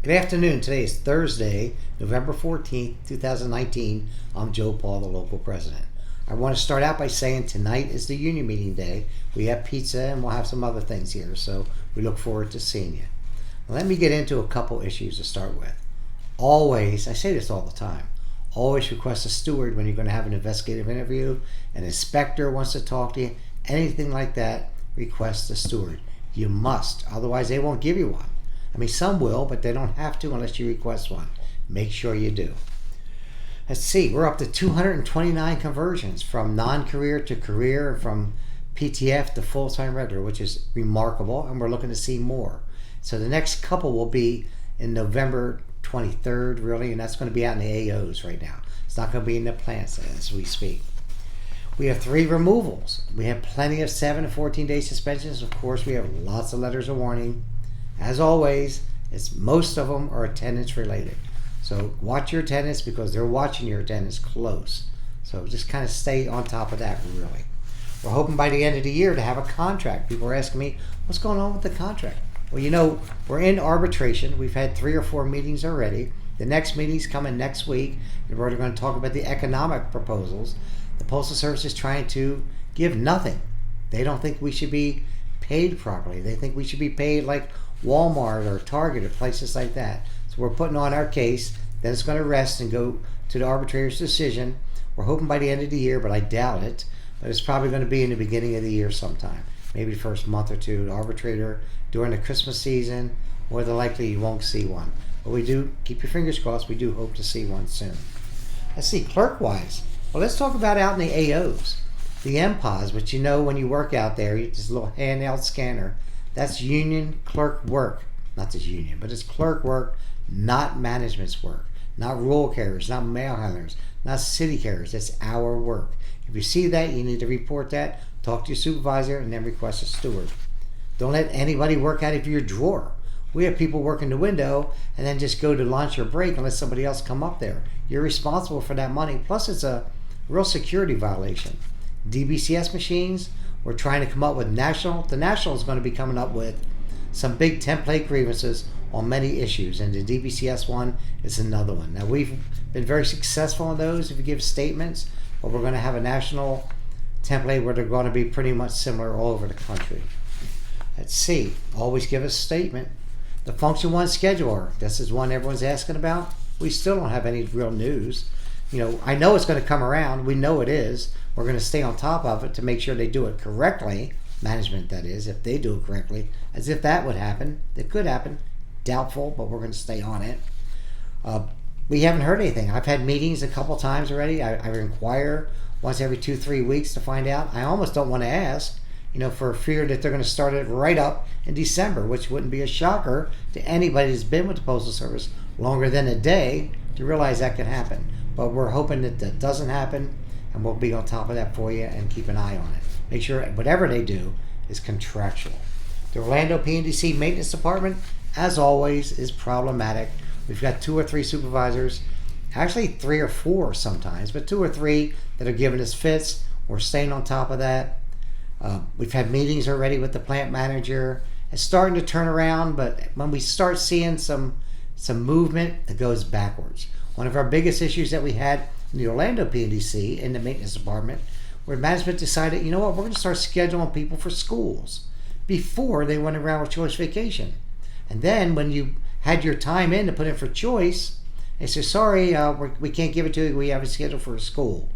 Good afternoon. Today is Thursday, November 14th, 2019. I'm Joe Paul, the local president. I want to start out by saying tonight is the union meeting day. We have pizza and we'll have some other things here, so we look forward to seeing you. Let me get into a couple issues to start with. Always, I say this all the time, always request a steward when you're going to have an investigative interview, an inspector wants to talk to you, anything like that, request a steward. You must, otherwise they won't give you one. I mean, some will, but they don't have to unless you request one. Make sure you do. Let's see, we're up to 229 conversions from non-career to career, from PTF to full-time regular, which is remarkable, and we're looking to see more. So the next couple will be in November 23rd, really, and that's going to be out in the AOs right now. It's not going to be in the plants as we speak. We have 3 removals. We have plenty of 7 to 14-day suspensions. Of course, we have lots of letters of warning. As always, most of them are attendance related. So watch your attendance because they're watching your attendance close. So just kind of stay on top of that, really. We're hoping by the end of the year to have a contract. People are asking me, what's going on with the contract? Well, you know, we're in arbitration. We've had 3 or 4 meetings already. The next meeting's coming next week, and we're going to talk about the economic proposals. The Postal Service is trying to give nothing. They don't think we should be paid properly. They think we should be paid like Walmart or Target or places like that. So we're putting on our case. Then it's going to rest and go to the arbitrator's decision. We're hoping by the end of the year, but I doubt it. But it's probably going to be in the beginning of the year sometime. Maybe the first month or two. The arbitrator during the Christmas season. More than likely you won't see one. But we do, keep your fingers crossed, we do hope to see one soon. Let's see, clerk-wise. Well, let's talk about out in the AOs. The MPOS, which you know when you work out there, it's a little handheld scanner. That's union clerk work. Not just union, but it's clerk work, not management's work. Not rural carriers, not mail handlers, not city carriers. That's our work. If you see that, you need to report that, talk to your supervisor, and then request a steward. Don't let anybody work out of your drawer. We have people working the window and then just go to lunch or break and let somebody else come up there. You're responsible for that money. Plus, it's a real security violation. DBCS machines, we're trying to come up with the national is going to be coming up with some big template grievances on many issues, and the DBCS one is another one. Now, we've been very successful in those if you give statements, but we're going to have a national template where they're going to be pretty much similar all over the country. Let's see, always give a statement. The Function 1 scheduler, this is one everyone's asking about. We still don't have any real news. You know, I know it's going to come around. We know it is. We're going to stay on top of it to make sure they do it correctly. Management, that is, if they do it correctly. As if that would happen. It could happen. Doubtful, but we're going to stay on it. We haven't heard anything. I've had meetings a couple times already. I inquire once every 2-3 weeks to find out. I almost don't want to ask, you know, for fear that they're going to start it right up in December, which wouldn't be a shocker to anybody that's been with the Postal Service longer than a day to realize that could happen. But we're hoping that that doesn't happen, and we'll be on top of that for you and keep an eye on it. Make sure whatever they do is contractual. The Orlando P&DC Maintenance Department, as always, is problematic. We've got 2 or 3 supervisors, actually 3 or 4 sometimes, but 2 or 3 that are giving us fits. We're staying on top of that. We've had meetings already with the plant manager. It's starting to turn around, but when we start seeing some movement, it goes backwards. One of our biggest issues that we had in the Orlando P&DC in the maintenance department, where management decided, you know what, we're going to start scheduling people for schools before they went around with choice vacation. And then when you had your time in to put in for choice, they said, sorry, we can't give it to you. We have it scheduled for a school.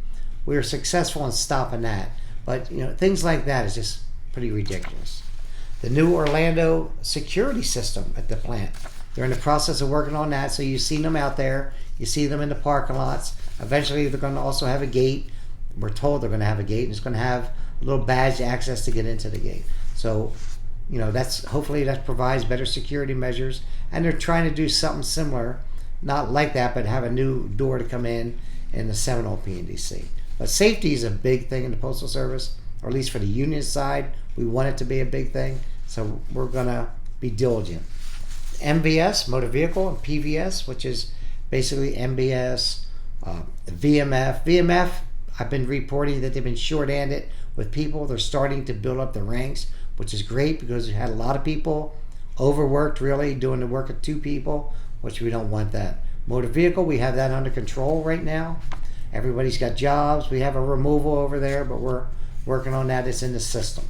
We were successful in stopping that. But, you know, things like that is just pretty ridiculous. The new Orlando security system at the plant, they're in the process of working on that. So you see them out there. You see them in the parking lots. Eventually, they're going to also have a gate. We're told they're going to have a gate, and it's going to have a little badge access to get into the gate. So, you know, hopefully that provides better security measures. And they're trying to do something similar, not like that, but have a new door to come in the Seminole P&DC. But safety is a big thing in the Postal Service, or at least for the union side. We want it to be a big thing, so we're going to be diligent. MVS, motor vehicle, and PVS, which is basically MBS, VMF. VMF, I've been reporting that they've been short-handed with people. They're starting to build up the ranks, which is great because we had a lot of people overworked, really, doing the work of 2 people. which we don't want that. Motor vehicle, we have that under control right now. Everybody's got jobs. We have a removal over there, but we're working on that. It's in the system.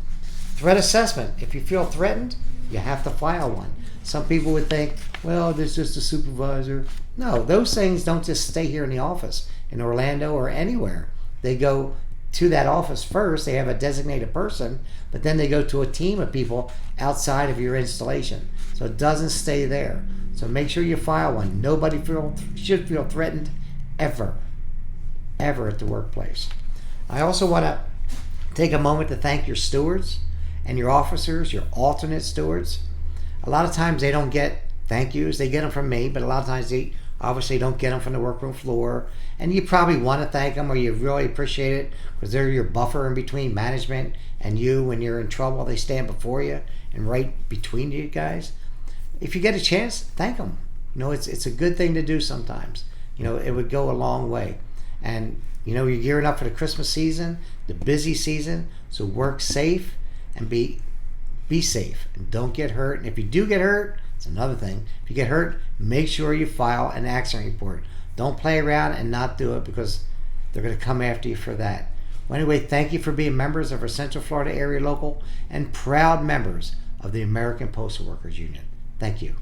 Threat assessment. If you feel threatened, you have to file one. Some people would think, well, there's just a supervisor. No, those things don't just stay here in the office in Orlando or anywhere. They go to that office first. They have a designated person, but then they go to a team of people outside of your installation. So it doesn't stay there. So make sure you file one. Nobody should feel threatened ever at the workplace. I also want to take a moment to thank your stewards and your officers, your alternate stewards. A lot of times they don't get thank yous. They get them from me, but a lot of times they obviously don't get them from the workroom floor. And you probably want to thank them, or you really appreciate it, because they're your buffer in between management and you. When you're in trouble, they stand before you and right between you guys. If you get a chance, thank them. It's a good thing to do sometimes. It would go a long way. And you're gearing up for the Christmas season, the busy season, so work safe and be safe and don't get hurt. And if you do get hurt, it's another thing. If you get hurt, make sure you file an accident report. Don't play around and not do it, because they're going to come after you for that. Well, anyway, thank you for being members of our Central Florida area local and proud members of the American Postal Workers Union. Thank you.